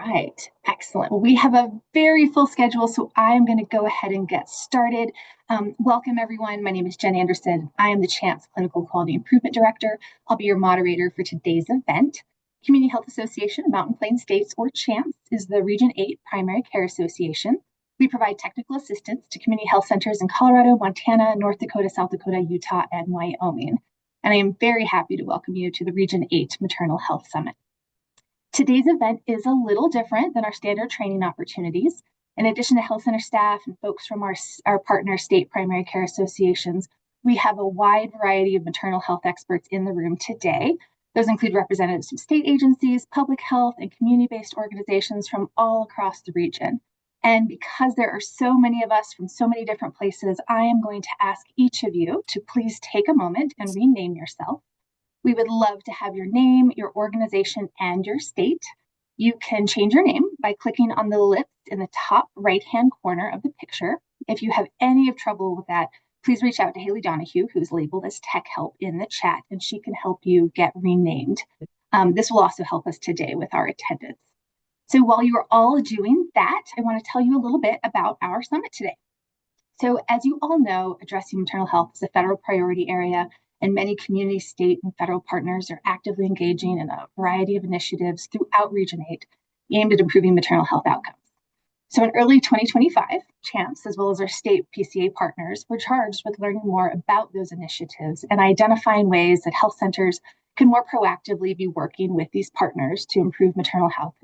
right, excellent. Well, we have a very full schedule, so I'm going to go ahead and get started. Welcome, everyone. My name is Jen Anderson. I am the CHAMPS Clinical Quality Improvement Director. I'll be your moderator for today's event. Community Health Association of Mountain Plains States, or CHAMPS, is the Region VIII Primary Care Association. We provide technical assistance to community health centers in Colorado, Montana, North Dakota, South Dakota, Utah, and Wyoming. And I am very happy to welcome you to the Region VIII Maternal Health Summit. Today's event is a little different than our standard training opportunities. In addition to health center staff and folks from our partner state primary care associations, we have a wide variety of maternal health experts in the room today. Those include representatives from state agencies, public health, and community-based organizations from all across the region. And because there are so many of us from so many different places, I am going to ask each of you to please take a moment and rename yourself. We would love to have your name, your organization, and your state. You can change your name by clicking on the ellipse in the top right-hand corner of the picture. If you have any trouble with that, please reach out to Haley Donahue, who's labeled as Tech Help in the chat, and she can help you get renamed. This will also help us today with our attendance. So while you are all doing that, I want to tell you a little bit about our summit today. So as you all know, addressing maternal health is a federal priority area, and many community, state, and federal partners are actively engaging in a variety of initiatives throughout Region VIII aimed at improving maternal health outcomes. So in early 2025, CHAMPS, as well as our state PCA partners, were charged with learning more about those initiatives and identifying ways that health centers can more proactively be working with these partners to improve maternal health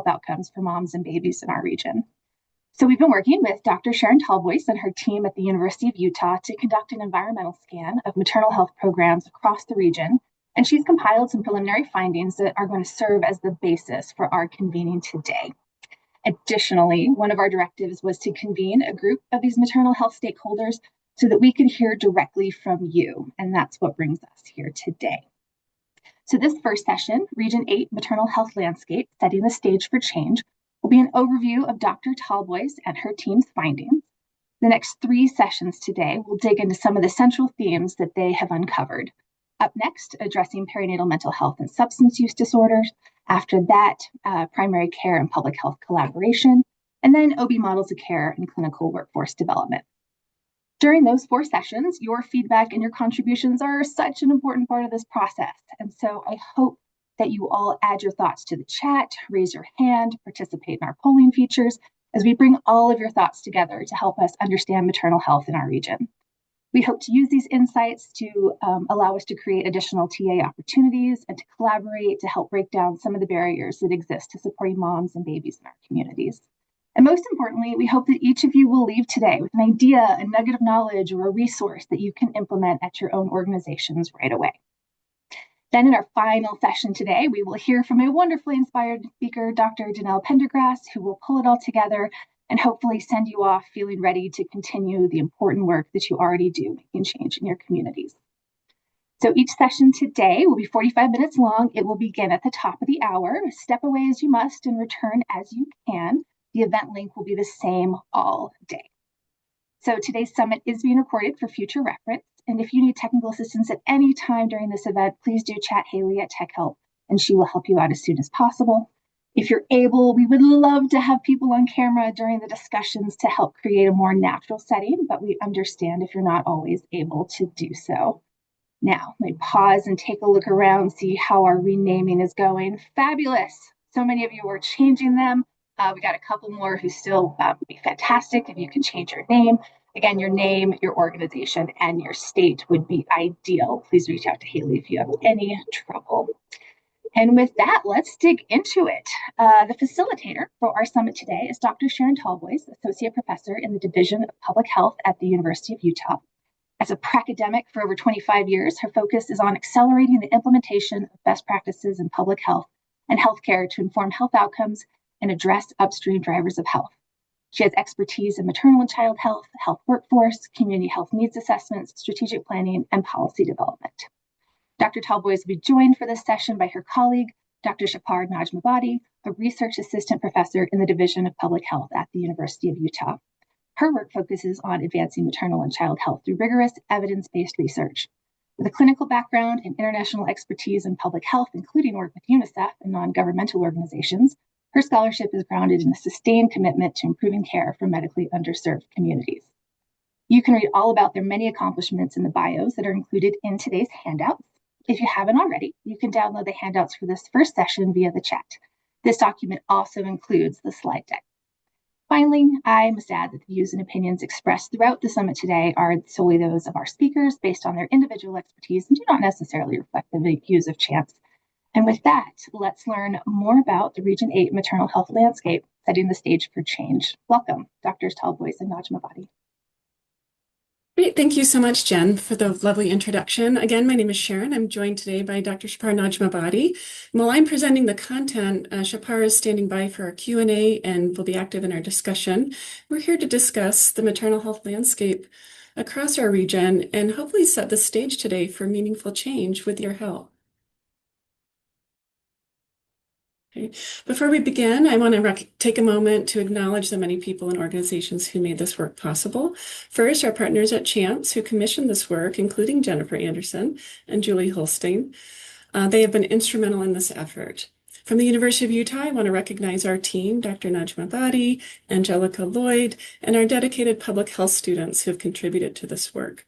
outcomes for moms and babies in our region. So we've been working with Dr. Sharon Talboys and her team at the University of Utah to conduct an environmental scan of maternal health programs across the region, and she's compiled some preliminary findings that are going to serve as the basis for our convening today. Additionally, one of our directives was to convene a group of these maternal health stakeholders so that we could hear directly from you, and that's what brings us here today. So this first session, Region VIII Maternal Health Landscape, Setting the Stage for Change, will be an overview of Dr. Talboys and her team's findings. The next 3 sessions today will dig into some of the central themes that they have uncovered. Up next, addressing perinatal mental health and substance use disorders. After that, primary care and public health collaboration, and then OB models of care and clinical workforce development. During those 4 sessions, your feedback and your contributions are such an important part of this process. And so I hope that you all add your thoughts to the chat, raise your hand, participate in our polling features as we bring all of your thoughts together to help us understand maternal health in our region. We hope to use these insights to allow us to create additional TA opportunities and to collaborate to help break down some of the barriers that exist to supporting moms and babies in our communities. And most importantly, we hope that each of you will leave today with an idea, a nugget of knowledge, or a resource that you can implement at your own organizations right away. Then in our final session today, we will hear from a wonderfully inspired speaker, Dr. Danelle Pendergrass, who will pull it all together and hopefully send you off feeling ready to continue the important work that you already do, making change in your communities. So each session today will be 45 minutes long. It will begin at the top of the hour. Step away as you must and return as you can. The event link will be the same all day. So today's summit is being recorded for future reference. And if you need technical assistance at any time during this event, please do chat Haley at Tech Help, and she will help you out as soon as possible. If you're able, we would love to have people on camera during the discussions to help create a more natural setting, but we understand if you're not always able to do so. Now, let me pause and take a look around, see how our renaming is going. Fabulous. So many of you are changing them. We got a couple more who still would be fantastic if you can change your name. Again, your name, your organization, and your state would be ideal. Please reach out to Haley if you have any trouble. And with that, let's dig into it. The facilitator for our summit today is Dr. Sharon Talboys, Associate Professor in the Division of Public Health at the University of Utah. As a pracademic for over 25 years, her focus is on accelerating the implementation of best practices in public health and healthcare to inform health outcomes and address upstream drivers of health. She has expertise in maternal and child health, health workforce, community health needs assessments, strategic planning, and policy development. Dr. Talboys will be joined for this session by her colleague, Dr. Shahpar Najmabadi, a research assistant professor in the Division of Public Health at the University of Utah. Her work focuses on advancing maternal and child health through rigorous evidence-based research. With a clinical background and international expertise in public health, including work with UNICEF and non-governmental organizations, Her scholarship is grounded in a sustained commitment to improving care for medically underserved communities. You can read all about their many accomplishments in the bios that are included in today's handouts. If you haven't already, you can download the handouts for this first session via the chat. This document also includes the slide deck. Finally, I must add that the views and opinions expressed throughout the summit today are solely those of our speakers based on their individual expertise and do not necessarily reflect the views of CHAMPS. And with that, let's learn more about the Region VIII maternal health landscape, setting the stage for change. Welcome, Drs. Talboys and Najmabadi. Great. Thank you so much, Jen, for the lovely introduction. Again, my name is Sharon. I'm joined today by Dr. Shahpar Najmabadi. And while I'm presenting the content, Shahpar is standing by for our Q&A and will be active in our discussion. We're here to discuss the maternal health landscape across our region and hopefully set the stage today for meaningful change with your help. Okay. Before we begin, I want to take a moment to acknowledge the many people and organizations who made this work possible. First, our partners at CHAMPS who commissioned this work, including Jennifer Anderson and Julie Holstein. They have been instrumental in this effort. From the University of Utah, I want to recognize our team, Dr. Najmabadi, Angelica Lloyd, and our dedicated public health students who have contributed to this work.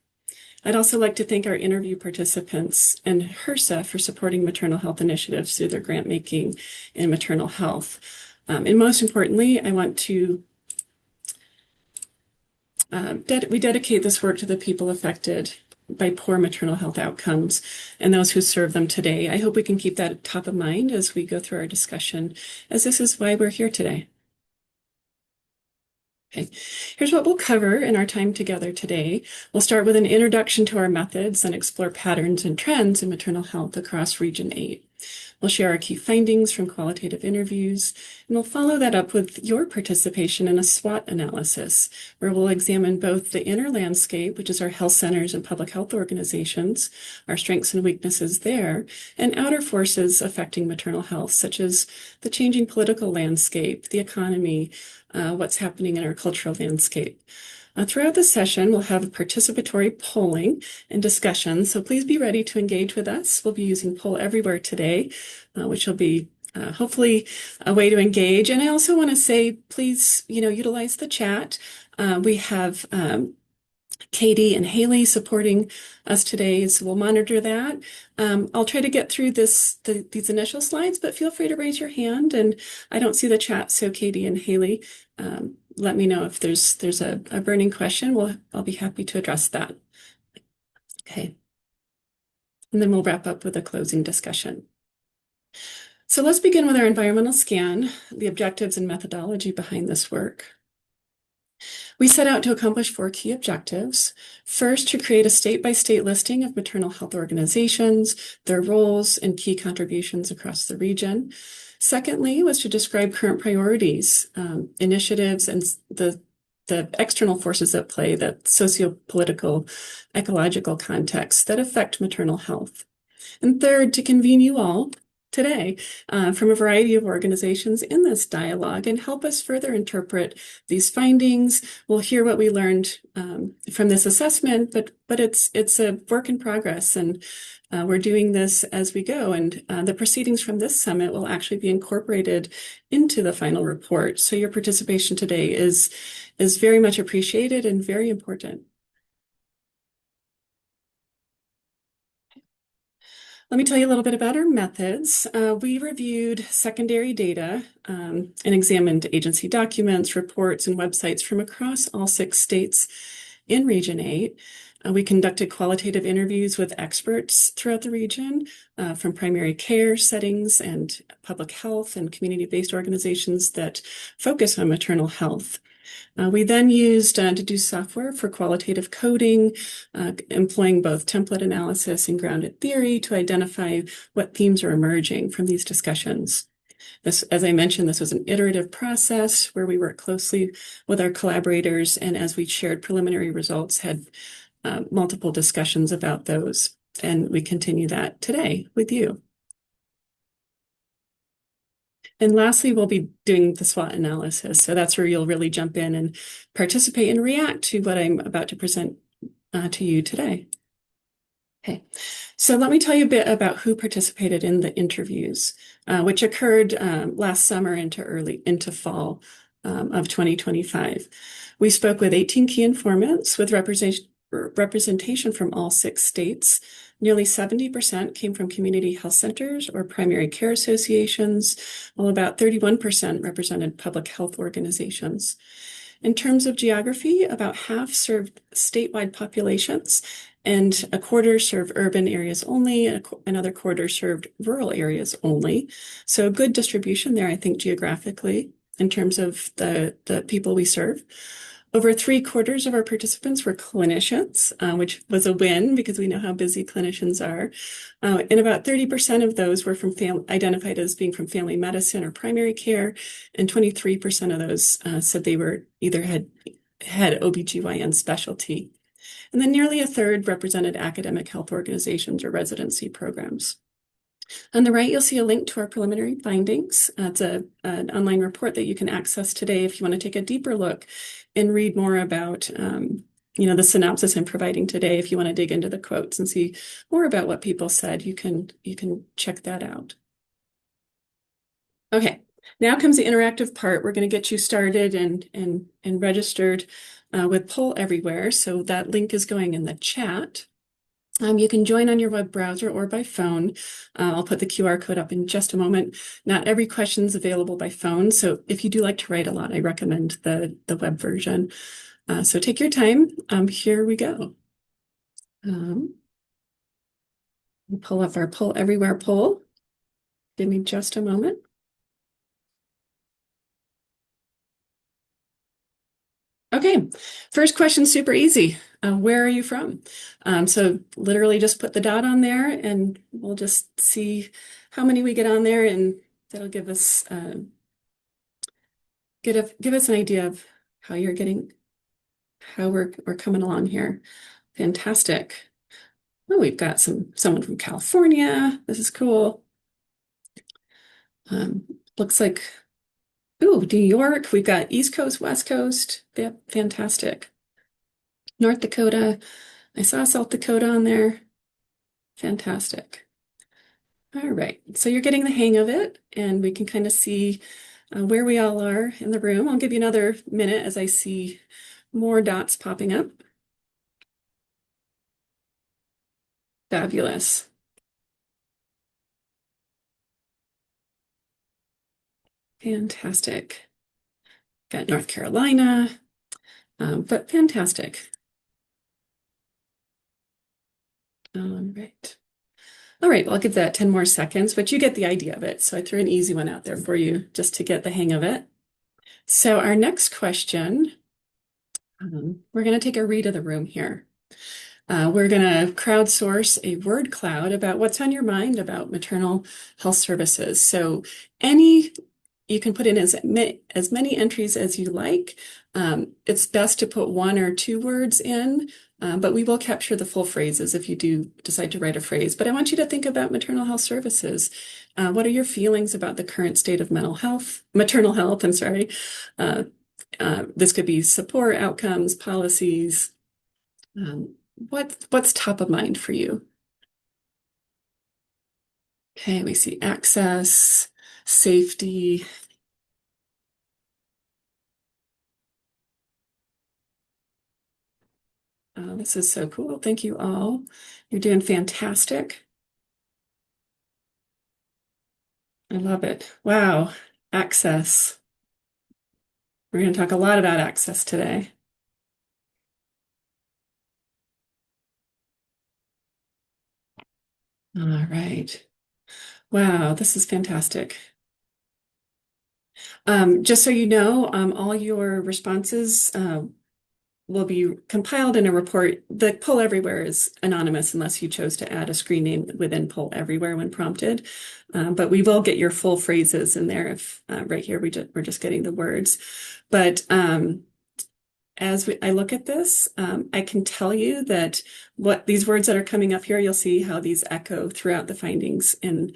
I'd also like to thank our interview participants and HRSA for supporting maternal health initiatives through their grant making in maternal health. And most importantly, I want to we dedicate this work to the people affected by poor maternal health outcomes and those who serve them today. I hope we can keep that top of mind as we go through our discussion, as this is why we're here today. Okay, here's what we'll cover in our time together today. We'll start with an introduction to our methods and explore patterns and trends in maternal health across Region VIII. We'll share our key findings from qualitative interviews, and we'll follow that up with your participation in a SWOT analysis, where we'll examine both the inner landscape, which is our health centers and public health organizations, our strengths and weaknesses there, and outer forces affecting maternal health, such as the changing political landscape, the economy, what's happening in our cultural landscape. Throughout the session, we'll have participatory polling and discussion, so please be ready to engage with us. We'll be using Poll Everywhere today, which will be hopefully a way to engage. And I also want to say, please, utilize the chat. We have Katie and Haley supporting us today, so we'll monitor that. I'll try to get through these initial slides, but feel free to raise your hand. And I don't see the chat, so Katie and Haley, let me know if there's a burning question. I'll be happy to address that. Okay. And then we'll wrap up with a closing discussion. So let's begin with our environmental scan, the objectives and methodology behind this work. We set out to accomplish 4 key objectives. First, to create a state-by-state listing of maternal health organizations, their roles, and key contributions across the region. Secondly, was to describe current priorities, initiatives, and the external forces at play, that socio-political, ecological contexts that affect maternal health. And third, to convene you all today from a variety of organizations in this dialogue and help us further interpret these findings. We'll hear what we learned from this assessment, but it's a work in progress, and we're doing this as we go. And the proceedings from this summit will actually be incorporated into the final report. So your participation today is very much appreciated and very important. Let me tell you a little bit about our methods. We reviewed secondary data and examined agency documents, reports, and websites from across all 6 states in Region VIII. We conducted qualitative interviews with experts throughout the region from primary care settings and public health and community-based organizations that focus on maternal health. We then used Deduce software for qualitative coding, employing both template analysis and grounded theory to identify what themes are emerging from these discussions. This, as I mentioned, this was an iterative process where we worked closely with our collaborators, and as we shared preliminary results, had multiple discussions about those. And we continue that today with you. And lastly, we'll be doing the SWOT analysis. So that's where you'll really jump in and participate and react to what I'm about to present to you today. Okay, so let me tell you a bit about who participated in the interviews, which occurred last summer into fall of 2025. We spoke with 18 key informants with representation from all 6 states. Nearly 70% came from community health centers or primary care associations, while about 31% represented public health organizations. In terms of geography, about half served statewide populations, and a quarter served urban areas only, and another quarter served rural areas only. So a good distribution there, I think, geographically in terms of the people we serve. Over 3/4 of our participants were clinicians, which was a win because we know how busy clinicians are. And about 30% of those were identified as being from family medicine or primary care, and 23% of those said they were either had OBGYN specialty. And then nearly a third represented academic health organizations or residency programs. On the right, you'll see a link to our preliminary findings. It's an online report that you can access today if you want to take a deeper look and read more about the synopsis I'm providing today. If you want to dig into the quotes and see more about what people said, you can check that out. Okay, now comes the interactive part. We're going to get you started and registered with Poll Everywhere. So that link is going in the chat. You can join on your web browser or by phone. I'll put the QR code up in just a moment. Not every question is available by phone, so if you do like to write a lot, I recommend the web version. So take your time. Here we go. We'll pull up our Poll Everywhere poll. Give me just a moment. Okay, first question, super easy. Where are you from? So literally just put the dot on there and we'll just see how many we get on there, and that'll give us give us an idea of how we're coming along here. Fantastic. Oh, we've got someone from California. This is cool. Looks like, ooh, New York. We've got East Coast, West Coast. Yep, fantastic. North Dakota. I saw South Dakota on there. Fantastic. All right, so you're getting the hang of it, and we can kind of see where we all are in the room. I'll give you another minute as I see more dots popping up. Fabulous. Fantastic. Got North Carolina, but fantastic. All right. All right, well, I'll give that 10 more seconds, but you get the idea of it. So I threw an easy one out there for you just to get the hang of it. So our next question, we're going to take a read of the room here. We're going to crowdsource a word cloud about what's on your mind about maternal health services. So you can put in as many entries as you like. It's best to put 1 or 2 words in, but we will capture the full phrases if you do decide to write a phrase. But I want you to think about maternal health services. What are your feelings about the current state of maternal health, I'm sorry. This could be support, outcomes, policies. What's top of mind for you? Okay, we see access, safety. Oh, this is so cool. Thank you all. You're doing fantastic. I love it. Wow, access. We're going to talk a lot about access today. All right. Wow, this is fantastic. Just so you know, all your responses will be compiled in a report. The Poll Everywhere is anonymous unless you chose to add a screen name within Poll Everywhere when prompted. But we will get your full phrases in there if right here we're just getting the words. But as I look at this, I can tell you that what these words that are coming up here, you'll see how these echo throughout the findings in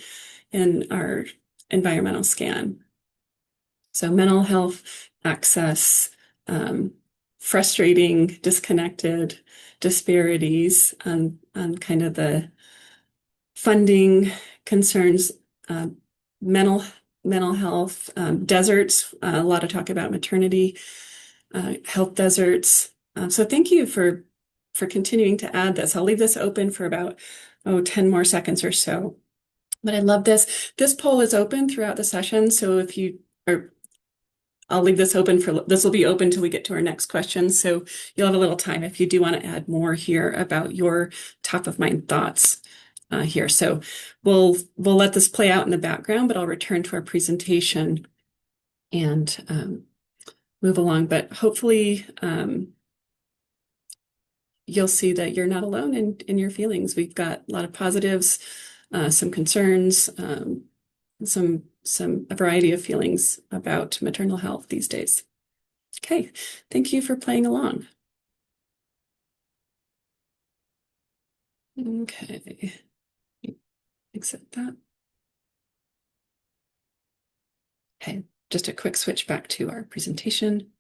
our environmental scan. So mental health, access, frustrating, disconnected disparities on kind of the funding concerns, mental health, deserts, a lot of talk about maternity, health deserts. So thank you for continuing to add this. I'll leave this open for about 10 more seconds or so. But I love this. This poll is open throughout the session. So if you are, I'll leave this open this will be open till we get to our next question. So you'll have a little time if you do want to add more here about your top of mind thoughts here. So we'll let this play out in the background, but I'll return to our presentation and move along. But hopefully you'll see that you're not alone in your feelings. We've got a lot of positives, some concerns, a variety of feelings about maternal health these days. Okay, thank you for playing along. Okay, accept that. Okay, just a quick switch back to our presentation.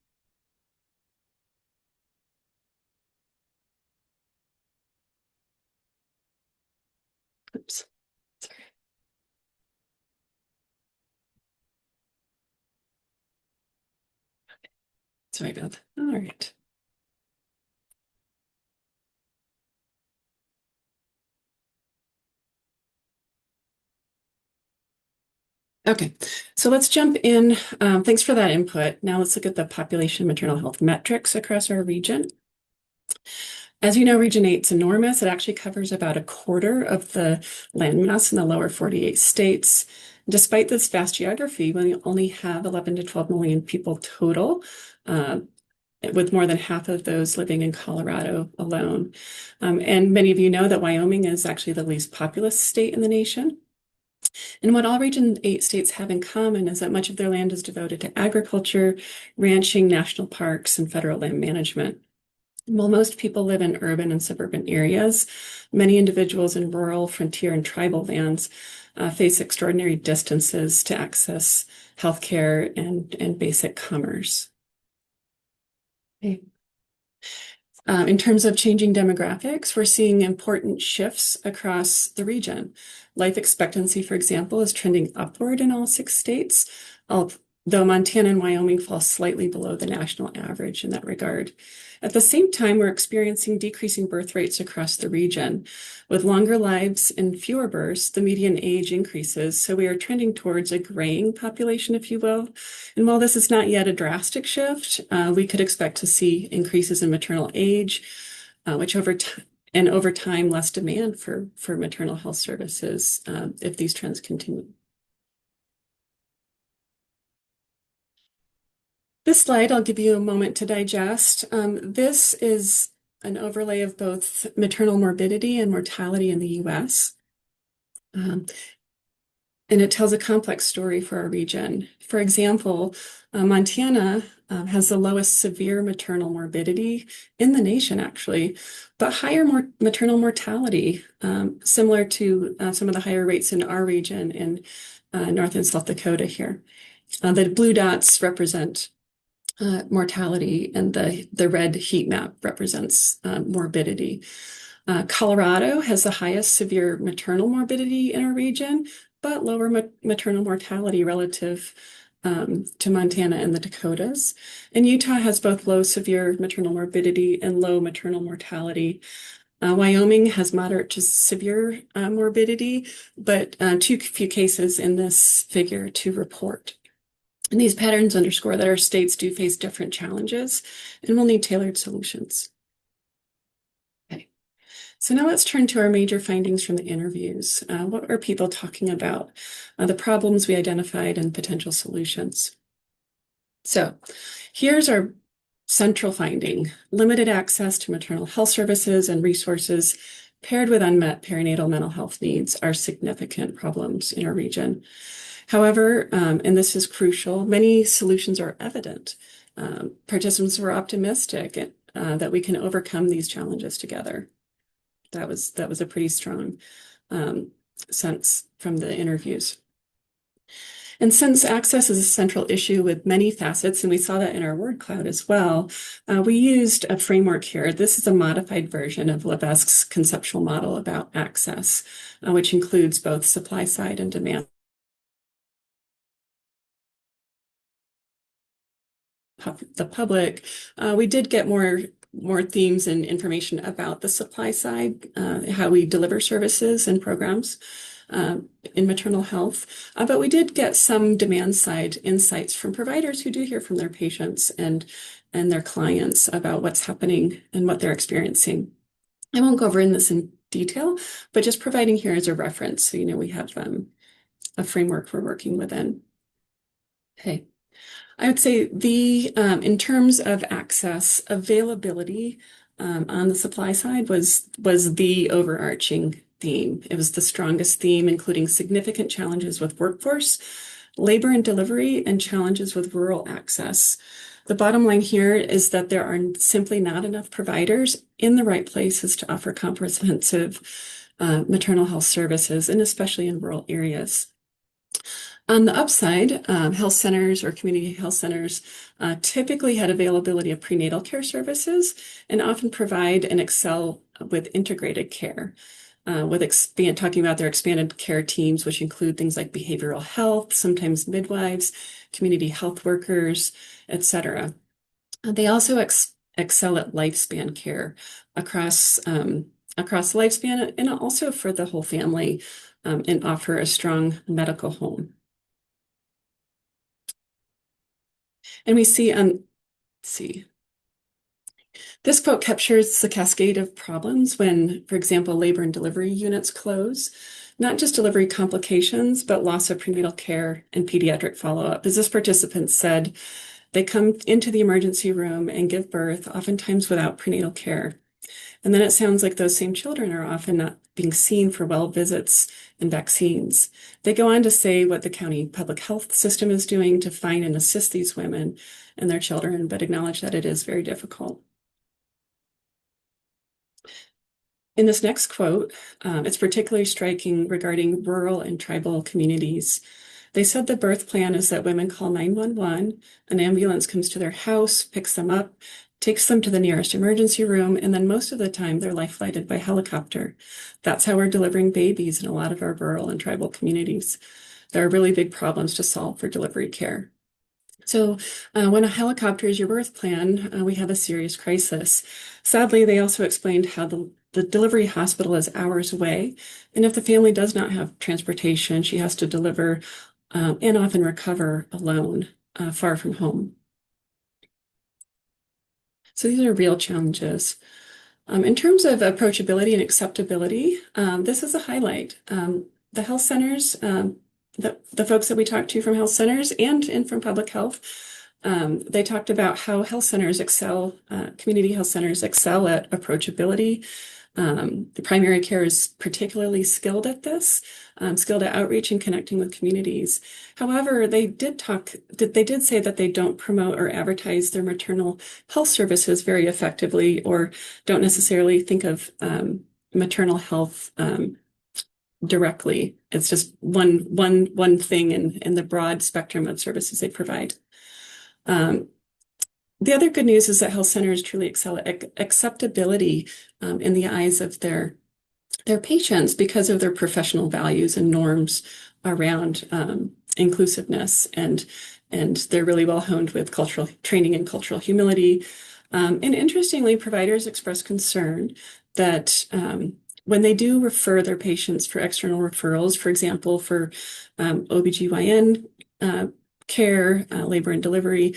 Oops, sorry. Sorry about that. All right. Okay, so let's jump in. Thanks for that input. Now let's look at the population maternal health metrics across our region. As you know, Region VIII is enormous. It actually covers about a quarter of the landmass in the lower 48 states. Despite this vast geography, we only have 11 to 12 million people total, with more than half of those living in Colorado alone. And many of you know that Wyoming is actually the least populous state in the nation. And what all Region VIII states have in common is that much of their land is devoted to agriculture, ranching, national parks, and federal land management. While most people live in urban and suburban areas, many individuals in rural, frontier, and tribal lands face extraordinary distances to access healthcare and basic commerce. Okay. In terms of changing demographics, we're seeing important shifts across the region. Life expectancy, for example, is trending upward in all 6 states, though Montana and Wyoming fall slightly below the national average in that regard. At the same time, we're experiencing decreasing birth rates across the region. With longer lives and fewer births, the median age increases, so we are trending towards a graying population, if you will. And while this is not yet a drastic shift, we could expect to see increases in maternal age, which over time, less demand for maternal health services if these trends continue. This slide, I'll give you a moment to digest. This is an overlay of both maternal morbidity and mortality in the US. And it tells a complex story for our region. For example, Montana has the lowest severe maternal morbidity in the nation, actually, but higher maternal mortality, similar to some of the higher rates in our region in North and South Dakota here. The blue dots represent mortality, and the red heat map represents morbidity. Colorado has the highest severe maternal morbidity in our region, but lower maternal mortality relative to Montana and the Dakotas. And Utah has both low severe maternal morbidity and low maternal mortality. Wyoming has moderate to severe morbidity, but too few cases in this figure to report. And these patterns underscore that our states do face different challenges and will need tailored solutions. Okay, so now let's turn to our major findings from the interviews. What are people talking about? The problems we identified and potential solutions. So here's our central finding. Limited access to maternal health services and resources paired with unmet perinatal mental health needs are significant problems in our region. However, and this is crucial, many solutions are evident. Participants were optimistic that we can overcome these challenges together. That was a pretty strong sense from the interviews. And since access is a central issue with many facets, and we saw that in our word cloud as well, we used a framework here. This is a modified version of Levesque's conceptual model about access, which includes both supply side and demand. The public, we did get more themes and information about the supply side, how we deliver services and programs in maternal health. But we did get some demand side insights from providers who do hear from their patients and their clients about what's happening and what they're experiencing. I won't go over this in detail, but just providing here as a reference. So, we have a framework we're working within. Okay. I would say in terms of access, availability on the supply side was the overarching theme. It was the strongest theme, including significant challenges with workforce, labor and delivery, and challenges with rural access. The bottom line here is that there are simply not enough providers in the right places to offer comprehensive maternal health services, and especially in rural areas. On the upside, health centers or community health centers typically had availability of prenatal care services and often provide and excel with integrated care, talking about their expanded care teams, which include things like behavioral health, sometimes midwives, community health workers, etc. They also excel at lifespan care across lifespan and also for the whole family, and offer a strong medical home. And we see, this quote captures the cascade of problems when, for example, labor and delivery units close, not just delivery complications, but loss of prenatal care and pediatric follow-up. As this participant said, they come into the emergency room and give birth, oftentimes without prenatal care. And then it sounds like those same children are often not being seen for well visits and vaccines. They go on to say what the county public health system is doing to find and assist these women and their children, but acknowledge that it is very difficult. In this next quote, it's particularly striking regarding rural and tribal communities. They said the birth plan is that women call 911, an ambulance comes to their house, picks them up, takes them to the nearest emergency room, and then most of the time they're life flighted by helicopter. That's how we're delivering babies in a lot of our rural and tribal communities. There are really big problems to solve for delivery care. So when a helicopter is your birth plan, we have a serious crisis. Sadly, they also explained how the delivery hospital is hours away, and if the family does not have transportation, she has to deliver and often recover alone, far from home. So these are real challenges. In terms of approachability and acceptability, this is a highlight. The health centers, the folks that we talked to from health centers and from public health, they talked about how health centers excel, community health centers excel at approachability. The primary care is particularly skilled at this, skilled at outreach and connecting with communities. However, they did say that they don't promote or advertise their maternal health services very effectively, or don't necessarily think of maternal health directly. It's just one thing in the broad spectrum of services they provide. The other good news is that health centers truly excel at acceptability in the eyes of their patients because of their professional values and norms around inclusiveness, and they're really well honed with cultural training and cultural humility. And interestingly, providers express concern that when they do refer their patients for external referrals, for example, for OBGYN care, labor and delivery,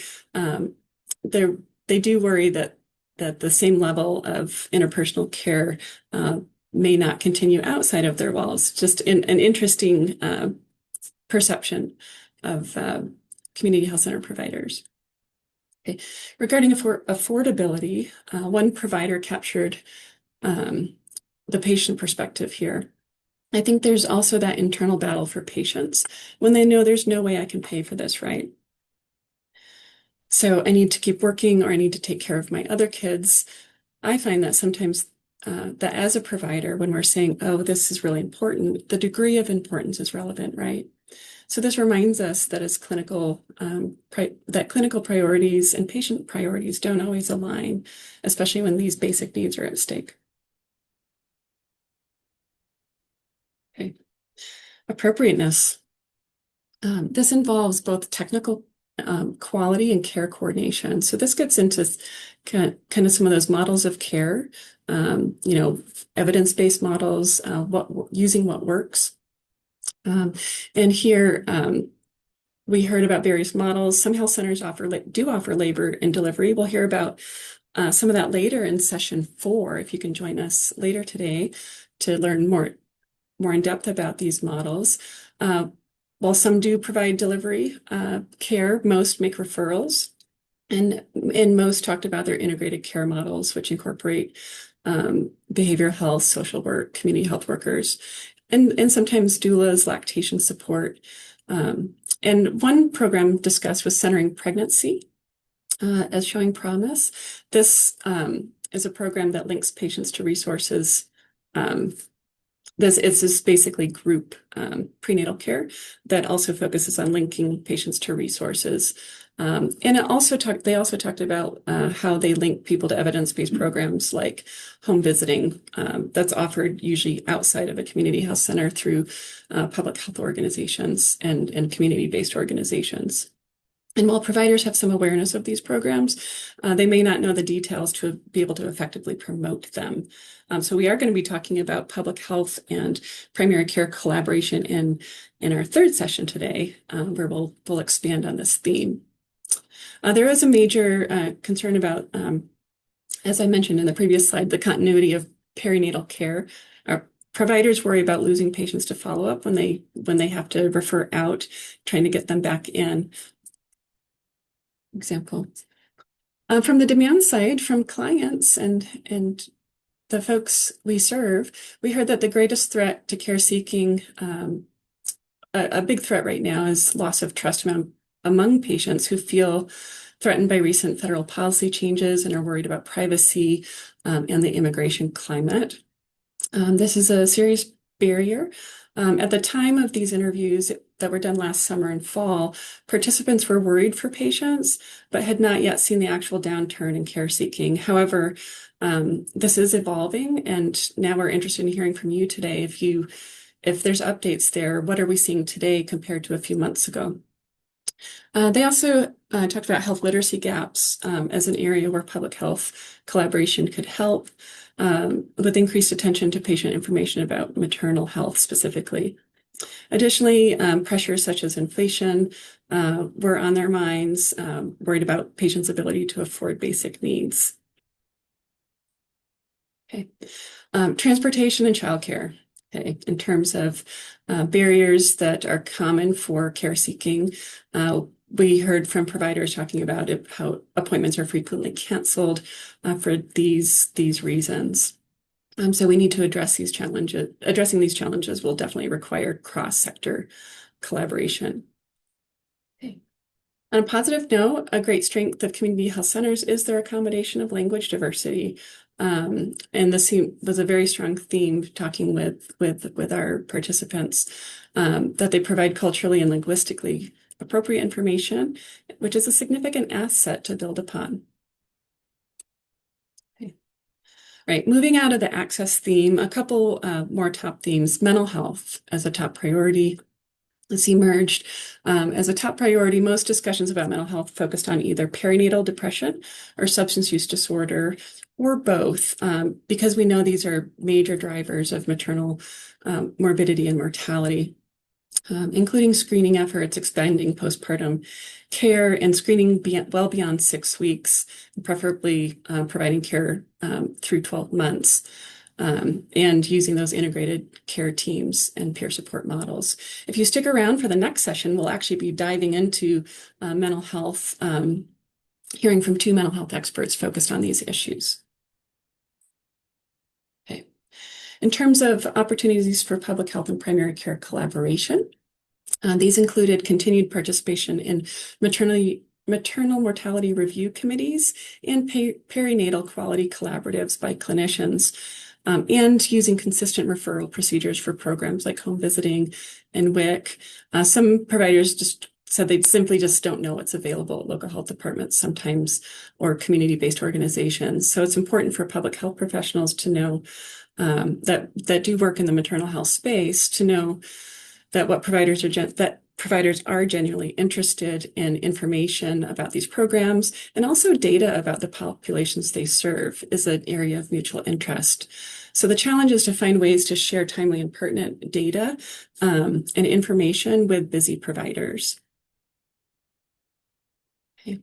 they do worry that the same level of interpersonal care may not continue outside of their walls. Just an interesting perception of community health center providers. Okay. Regarding affordability, one provider captured the patient perspective here. I think there's also that internal battle for patients when they know there's no way I can pay for this, right? So I need to keep working, or I need to take care of my other kids. I find that sometimes that as a provider, when we're saying, oh, this is really important, the degree of importance is relevant, right? So this reminds us that as that clinical priorities and patient priorities don't always align, especially when these basic needs are at stake. Okay. Appropriateness. This involves both technical quality and care coordination. So this gets into kind of some of those models of care, evidence-based models, using what works. And here we heard about various models. Some health centers do offer labor and delivery. We'll hear about some of that later in session 4, if you can join us later today to learn more in depth about these models. While some do provide delivery care, most make referrals, and most talked about their integrated care models, which incorporate behavioral health, social work, community health workers, and sometimes doulas, lactation support. And one program discussed was centering pregnancy as showing promise. This is a program that links patients to resources. This is basically group prenatal care that also focuses on linking patients to resources. And they also talked about how they link people to evidence-based programs like home visiting that's offered usually outside of a community health center through public health organizations and community-based organizations. And while providers have some awareness of these programs, they may not know the details to be able to effectively promote them. So we are going to be talking about public health and primary care collaboration in our third session today, where we'll expand on this theme. There is a major concern about, as I mentioned in the previous slide, the continuity of perinatal care. Our providers worry about losing patients to follow-up when they have to refer out, trying to get them back in. Example. From the demand side, from clients and the folks we serve, we heard that the greatest threat to care seeking, a big threat right now, is loss of trust among patients who feel threatened by recent federal policy changes and are worried about privacy and the immigration climate. This is a serious barrier. At the time of these interviews that were done last summer and fall, participants were worried for patients, but had not yet seen the actual downturn in care seeking. However, this is evolving, and now we're interested in hearing from you today. If there's updates there, what are we seeing today compared to a few months ago? They also talked about health literacy gaps as an area where public health collaboration could help, with increased attention to patient information about maternal health specifically. Additionally, pressures such as inflation were on their minds, worried about patients' ability to afford basic needs. Okay. Transportation and childcare. Okay. In terms of barriers that are common for care seeking, we heard from providers talking about how appointments are frequently canceled for these reasons. So we need to address these challenges. Addressing these challenges will definitely require cross-sector collaboration. Okay. On a positive note, a great strength of community health centers is their accommodation of language diversity. And this was a very strong theme talking with our participants, that they provide culturally and linguistically appropriate information, which is a significant asset to build upon. Okay. Right, moving out of the access theme, a couple more top themes. Mental health as a top priority. This emerged as a top priority. Most discussions about mental health focused on either perinatal depression or substance use disorder, or both, because we know these are major drivers of maternal morbidity and mortality, including screening efforts, expanding postpartum care, and screening well beyond 6 weeks, preferably providing care through 12 months. And using those integrated care teams and peer support models. If you stick around for the next session, we'll actually be diving into mental health, hearing from 2 mental health experts focused on these issues. Okay. In terms of opportunities for public health and primary care collaboration, these included continued participation in maternal mortality review committees and perinatal quality collaboratives by clinicians. and using consistent referral procedures for programs like home visiting and WIC. Some providers just said they simply just don't know what's available at local health departments sometimes or community-based organizations. So it's important for public health professionals to know that do work in the maternal health space to know that providers are genuinely interested in information about these programs, and also data about the populations they serve is an area of mutual interest. So the challenge is to find ways to share timely and pertinent data and information with busy providers. Okay.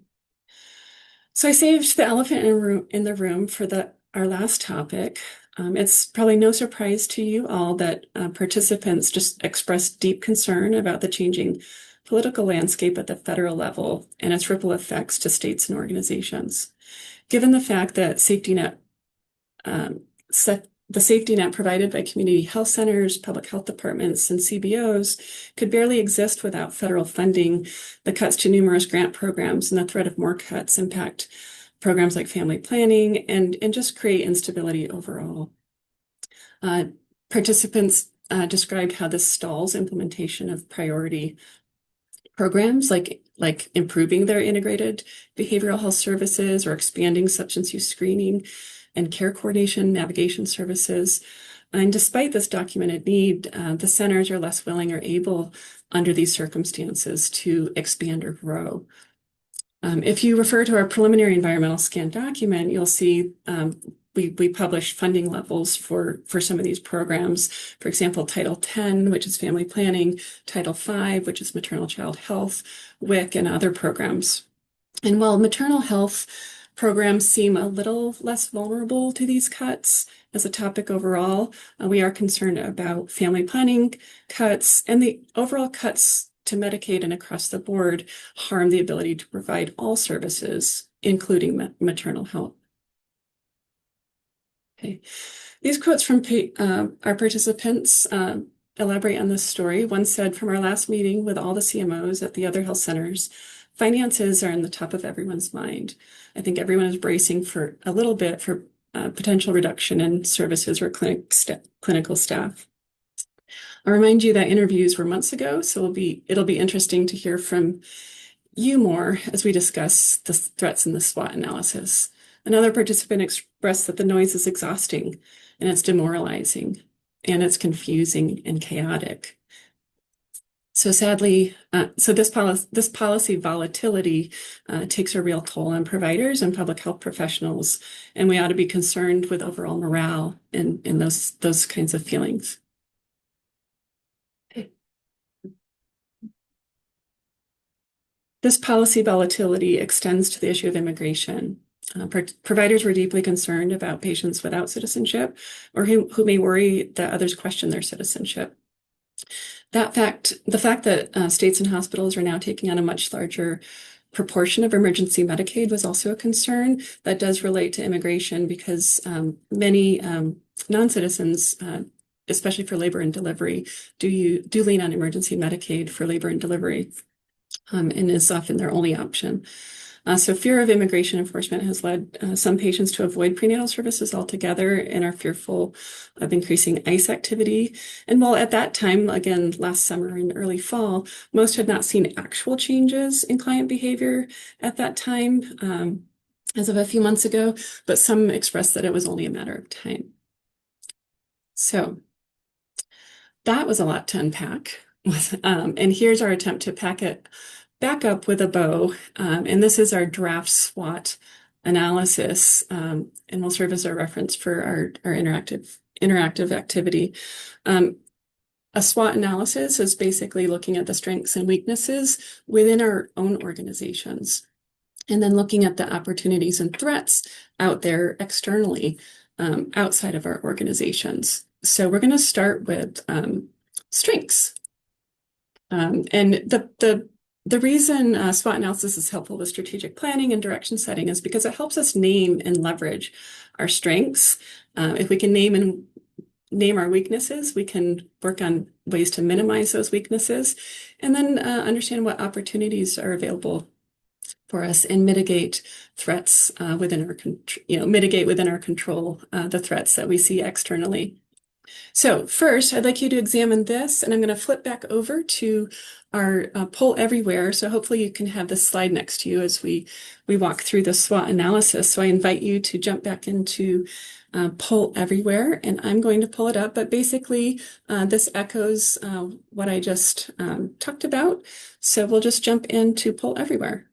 So I saved the elephant in the room for our last topic. It's probably no surprise to you all that participants just expressed deep concern about the changing political landscape at the federal level and its ripple effects to states and organizations. Given the fact that the safety net provided by community health centers, public health departments, and CBOs could barely exist without federal funding, the cuts to numerous grant programs and the threat of more cuts impact programs like family planning and just create instability overall. Participants described how this stalls implementation of priority programs like improving their integrated behavioral health services or expanding substance use screening and care coordination navigation services. And despite this documented need, the centers are less willing or able under these circumstances to expand or grow. If you refer to our preliminary environmental scan document, you'll see we published funding levels for some of these programs. For example, Title X, which is family planning, Title V, which is maternal child health, WIC, and other programs. And while maternal health programs seem a little less vulnerable to these cuts as a topic overall, we are concerned about family planning cuts, and the overall cuts to Medicaid and across the board harm the ability to provide all services, including maternal health. Okay. These quotes from our participants elaborate on this story. One said, "From our last meeting with all the CMOs at the other health centers, finances are in the top of everyone's mind. I think everyone is bracing for a little bit for potential reduction in services or clinical staff." I'll remind you that interviews were months ago, so it'll be interesting to hear from you more as we discuss the threats in the SWOT analysis. Another participant expressed that the noise is exhausting and it's demoralizing and it's confusing and chaotic. So sadly, this policy volatility takes a real toll on providers and public health professionals, and we ought to be concerned with overall morale and those kinds of feelings. This policy volatility extends to the issue of immigration. Providers were deeply concerned about patients without citizenship or who may worry that others question their citizenship. The fact that states and hospitals are now taking on a much larger proportion of emergency Medicaid was also a concern. That does relate to immigration because many non-citizens, especially for labor and delivery, do lean on emergency Medicaid for labor and delivery. And is often their only option. So fear of immigration enforcement has led some patients to avoid prenatal services altogether and are fearful of increasing ICE activity. And while at that time, again, last summer and early fall, most had not seen actual changes in client behavior at that time, as of a few months ago, but some expressed that it was only a matter of time. So that was a lot to unpack. And here's our attempt to pack it back up with a bow. And this is our draft SWOT analysis, and will serve as our reference for our interactive activity. A SWOT analysis is basically looking at the strengths and weaknesses within our own organizations, and then looking at the opportunities and threats out there externally, outside of our organizations. So we're going to start with strengths. And the reason SWOT analysis is helpful with strategic planning and direction setting is because it helps us name and leverage our strengths. If we can name our weaknesses, we can work on ways to minimize those weaknesses, and then understand what opportunities are available for us and mitigate threats within our mitigate within our control the threats that we see externally. So first, I'd like you to examine this, and I'm going to flip back over to our poll everywhere. So hopefully you can have this slide next to you as we walk through the SWOT analysis. So I invite you to jump back into poll everywhere, and I'm going to pull it up. But basically, this echoes what I just talked about. So we'll just jump into poll everywhere.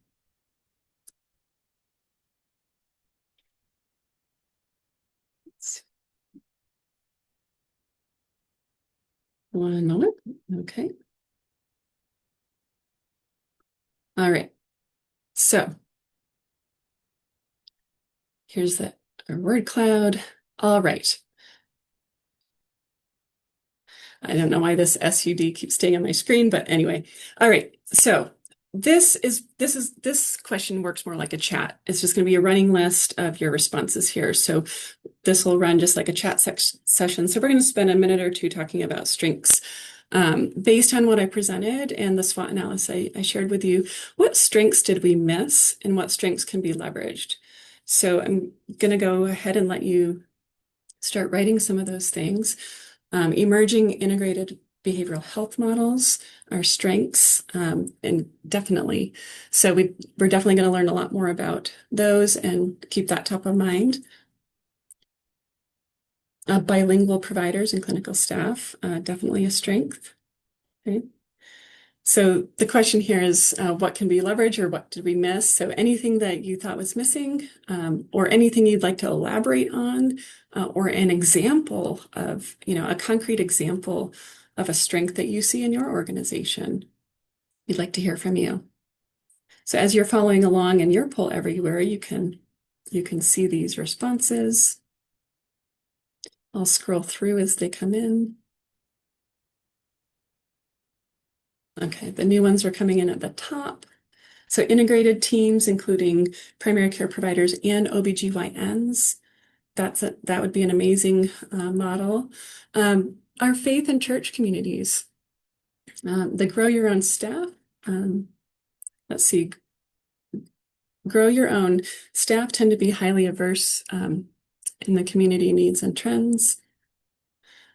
One moment. Okay. All right. So here's our word cloud. All right. I don't know why this SUD keeps staying on my screen, but anyway. All right. So this question works more like a chat. It's just going to be a running list of your responses here. So this will run just like a chat session. So we're going to spend a minute or two talking about strengths. Based on what I presented and the SWOT analysis I shared with you, what strengths did we miss and what strengths can be leveraged? So I'm going to go ahead and let you start writing some of those things. Emerging integrated behavioral health models are strengths, and definitely. So we're definitely going to learn a lot more about those and keep that top of mind. Bilingual providers and clinical staff, definitely a strength. Okay. So the question here is, what can we leverage or what did we miss? So anything that you thought was missing, or anything you'd like to elaborate on, or an example of, a concrete example of a strength that you see in your organization. We'd like to hear from you. So as you're following along in your poll everywhere, you can see these responses. I'll scroll through as they come in. Okay, the new ones are coming in at the top. So integrated teams, including primary care providers and OBGYNs, that would be an amazing model. Our faith and church communities, the grow your own staff. Let's see, grow your own staff tend to be highly averse in the community needs and trends.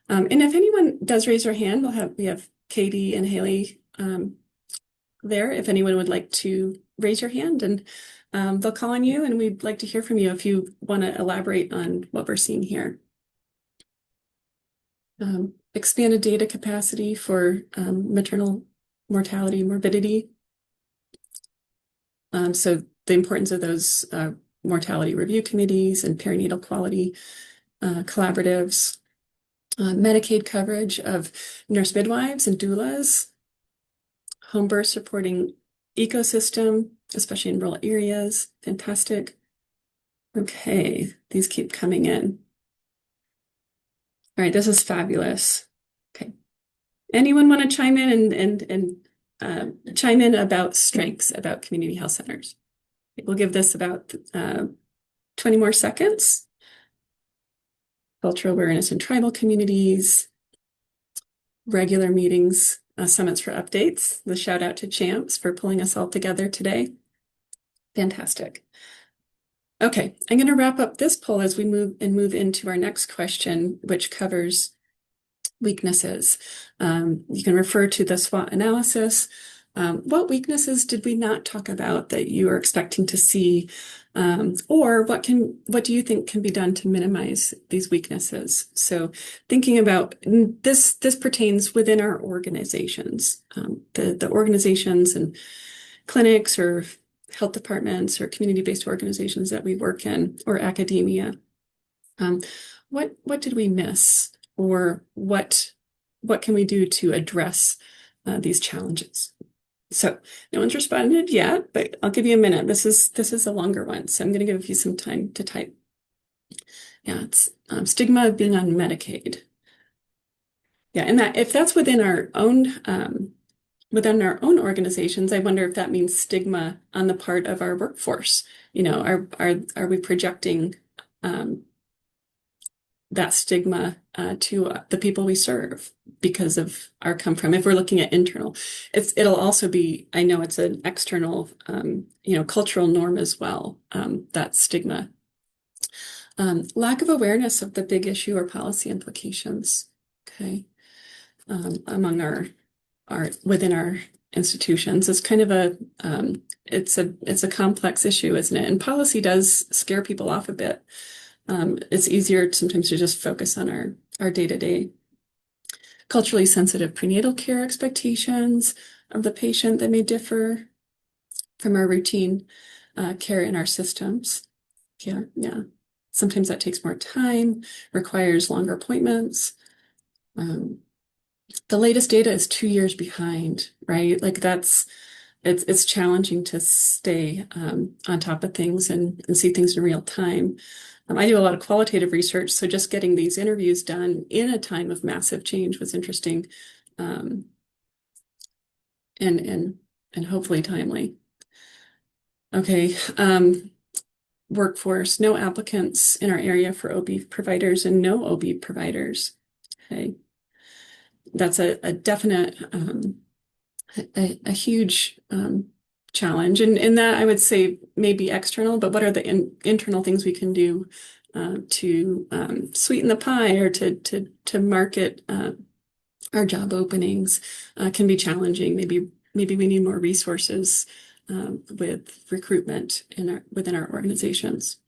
And if anyone does raise their hand, we have Katie and Haley there. If anyone would like to raise your hand, and they'll call on you, and we'd like to hear from you if you want to elaborate on what we're seeing here. Expanded data capacity for maternal mortality, morbidity. So the importance of those mortality review committees and perinatal quality collaboratives. Medicaid coverage of nurse midwives and doulas. Home birth supporting ecosystem, especially in rural areas. Fantastic. Okay, these keep coming in. All right, this is fabulous. Okay. Anyone want to chime in and chime in about strengths, about community health centers? We'll give this about 20 more seconds. Cultural awareness in tribal communities, regular meetings, summits for updates. The shout out to Champs for pulling us all together today. Fantastic. Okay, I'm going to wrap up this poll as we move into our next question, which covers weaknesses. You can refer to the SWOT analysis. What weaknesses did we not talk about that you are expecting to see? Or what do you think can be done to minimize these weaknesses? So thinking about this pertains within our organizations, the organizations and clinics or health departments or community-based organizations that we work in, or academia. What did we miss, or what can we do to address these challenges? So no one's responded yet, but I'll give you a minute. This is a longer one, so I'm going to give you some time to type. Yeah, it's stigma of being on Medicaid. Yeah, and if that's within our own organizations, I wonder if that means stigma on the part of our workforce. Are we projecting that stigma to the people we serve because of our come from. If we're looking at internal, it'll also be, I know it's an external, cultural norm as well, that stigma. Lack of awareness of the big issue or policy implications, okay, among our within our institutions. It's kind of it's a complex issue, isn't it? And policy does scare people off a bit. It's easier sometimes to just focus on our day-to-day. Culturally sensitive prenatal care expectations of the patient that may differ from our routine care in our systems. Yeah. Sometimes that takes more time, requires longer appointments. The latest data is 2 years behind, right? Like it's challenging to stay on top of things and see things in real time. I do a lot of qualitative research, so just getting these interviews done in a time of massive change was interesting, and hopefully timely. Okay, workforce, no applicants in our area for OB providers and no OB providers. Okay, that's a definite, a huge challenge. And that I would say maybe external, but what are the internal things we can do to sweeten the pie or to market our job openings can be challenging. Maybe we need more resources with recruitment within our organizations.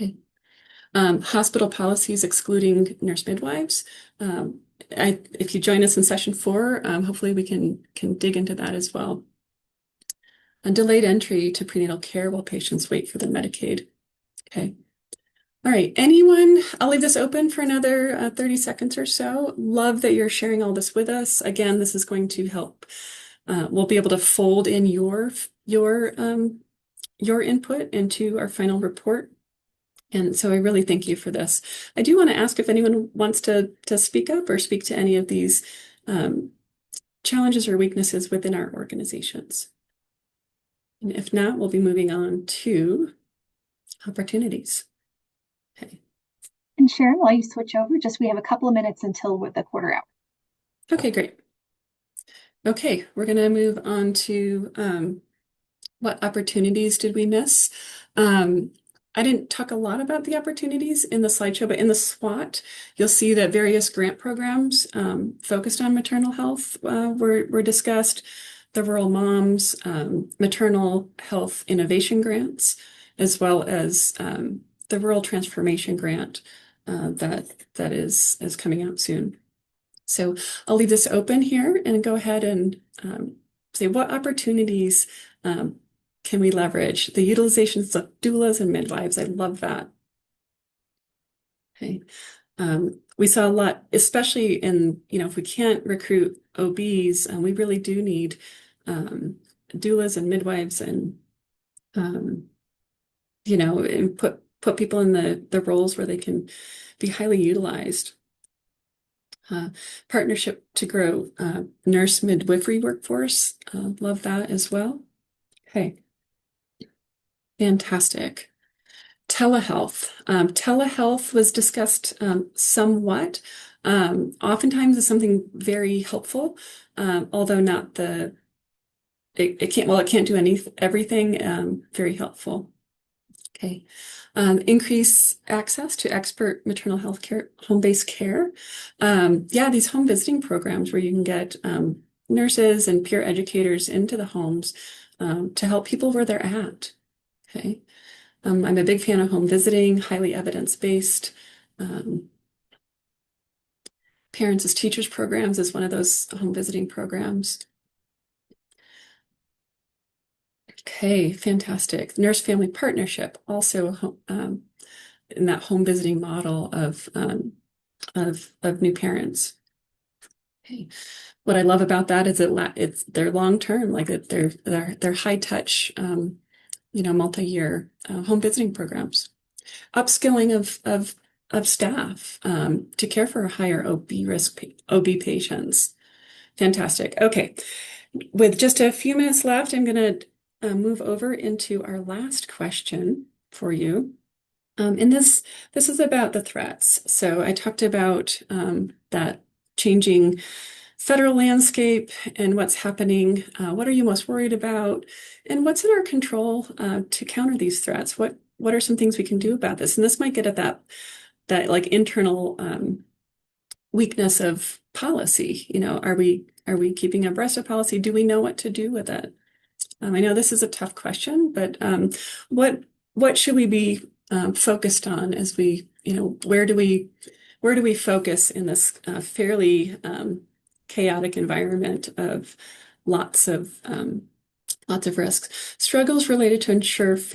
Okay. Hospital policies excluding nurse midwives. If you join us in session 4, hopefully we can dig into that as well. And delayed entry to prenatal care while patients wait for their Medicaid. Okay. All right. Anyone? I'll leave this open for another 30 seconds or so. Love that you're sharing all this with us. Again, this is going to help. We'll be able to fold in your input into our final report. And so I really thank you for this. I do want to ask if anyone wants to speak up or speak to any of these challenges or weaknesses within our organizations. And if not, we'll be moving on to opportunities. Okay. And Sharon, while you switch over, we have a couple of minutes until the quarter hour. Okay, great. Okay, we're going to move on to what opportunities did we miss? I didn't talk a lot about the opportunities in the slideshow, but in the SWOT, you'll see that various grant programs focused on maternal health were discussed. The Rural Moms Maternal Health Innovation Grants, as well as the Rural Transformation Grant that is coming out soon. So I'll leave this open here and go ahead and say what opportunities can we leverage? The utilizations of doulas and midwives. I love that. Okay. We saw a lot, especially in, if we can't recruit OBs, we really do need doulas and midwives and, and put people in the roles where they can be highly utilized. Partnership to grow nurse midwifery workforce. Love that as well. Okay. Fantastic. Telehealth. Telehealth was discussed somewhat. Oftentimes is something very helpful, although not it can't do everything, very helpful. Okay. Increase access to expert maternal health care, home-based care. These home visiting programs where you can get nurses and peer educators into the homes to help people where they're at. Okay. I'm a big fan of home visiting, highly evidence-based. Parents as Teachers programs is one of those home visiting programs. Okay, fantastic. Nurse family partnership, also in that home visiting model of new parents. Okay. What I love about that is they're long term, like they're high touch, multi-year home visiting programs. Upskilling of staff to care for higher OB patients. Fantastic. Okay, with just a few minutes left, I'm going to move over into our last question for you. And this is about the threats. So I talked about that changing federal landscape and what's happening. What are you most worried about? And what's in our control to counter these threats? What are some things we can do about this? And this might get at that like internal weakness of policy. Are we keeping abreast of policy? Do we know what to do with it? I know this is a tough question, but what should we be focused on as where do we focus in this fairly chaotic environment of lots of risks? Struggles related to insurance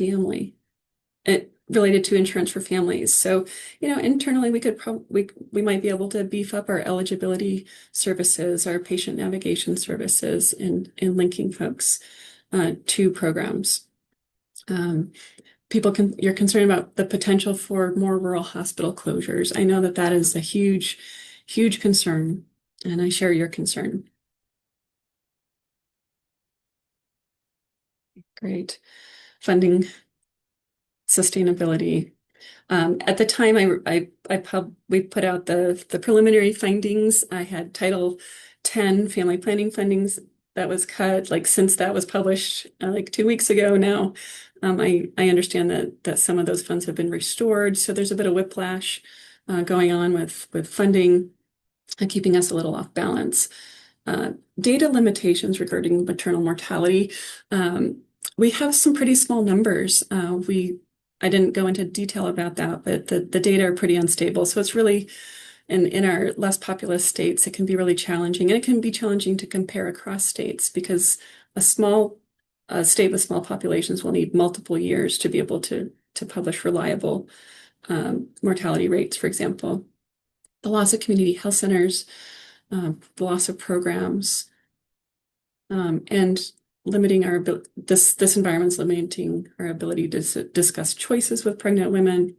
for families. So, internally we might be able to beef up our eligibility services, our patient navigation services, in linking folks to programs. You're concerned about the potential for more rural hospital closures. I know that is a huge, huge concern, and I share your concern. Great. Funding sustainability. At the time we put out the preliminary findings. I had Title 10 family planning fundings that was cut. Like, since that was published like 2 weeks ago now, I understand that some of those funds have been restored. So there's a bit of whiplash going on with funding, keeping us a little off balance. Data limitations regarding maternal mortality. We have some pretty small numbers. I didn't go into detail about that, but the data are pretty unstable. So it's really, in our less populous states, it can be really challenging. And it can be challenging to compare across states, because a state with small populations will need multiple years to be able to publish reliable mortality rates, for example. The loss of community health centers, the loss of programs, and limiting our ability, this environment's limiting our ability to discuss choices with pregnant women.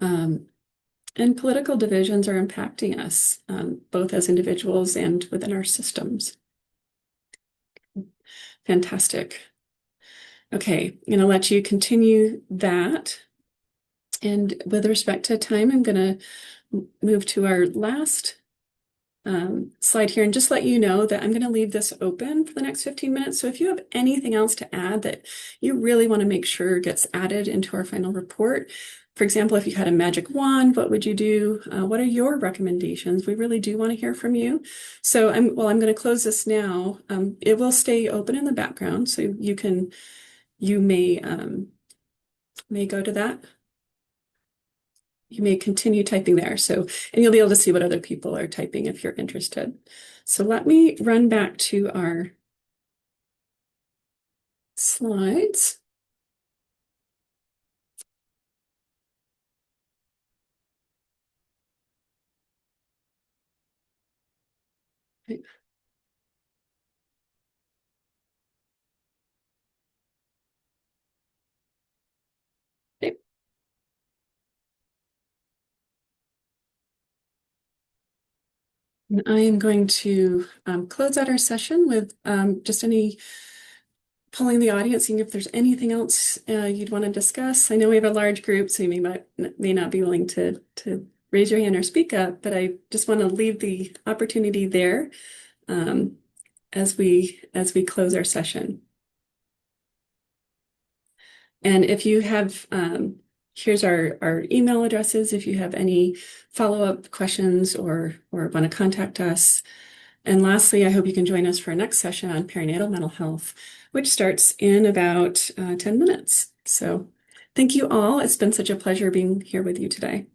And political divisions are impacting us, both as individuals and within our systems. Fantastic. Okay, I'm going to let you continue that. And with respect to time, I'm going to move to our last slide here, and just let you know that I'm going to leave this open for the next 15 minutes. So if you have anything else to add that you really want to make sure gets added into our final report, for example, if you had a magic wand, what would you do? What are your recommendations? We really do want to hear from you. So I'm going to close this now. It will stay open in the background, so you may go to that. You may continue typing there. And you'll be able to see what other people are typing if you're interested. So let me run back to our slides. Okay. Okay. And I am going to close out our session with just polling the audience, seeing if there's anything else you'd want to discuss. I know we have a large group, so you may not be willing to raise your hand or speak up, but I just want to leave the opportunity there as we close our session. And if you have, here's our email addresses if you have any follow-up questions or want to contact us. And lastly, I hope you can join us for our next session on perinatal mental health, which starts in about 10 minutes. So thank you all. It's been such a pleasure being here with you today.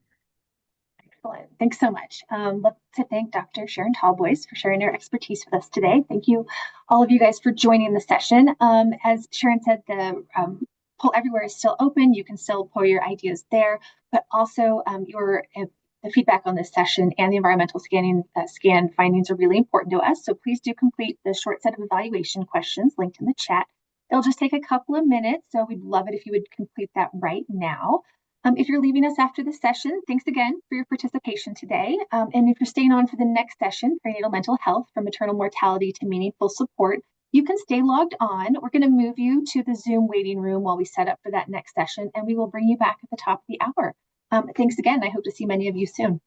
Excellent. Thanks so much. Love to thank Dr. Sharon Talboys for sharing her expertise with us today. Thank you, all of you guys, for joining the session. As Sharon said, the poll everywhere is still open. You can still pour your ideas there, but also the feedback on this session and the environmental scan findings are really important to us. So please do complete the short set of evaluation questions linked in the chat. It'll just take a couple of minutes, so we'd love it if you would complete that right now. If you're leaving us after the session, thanks again for your participation today. And if you're staying on for the next session, Prenatal Mental Health, from Maternal Mortality to Meaningful Support, You can stay logged on. We're going to move you to the Zoom waiting room while we set up for that next session, and we will bring you back at the top of the hour. Thanks again. I hope to see many of you soon.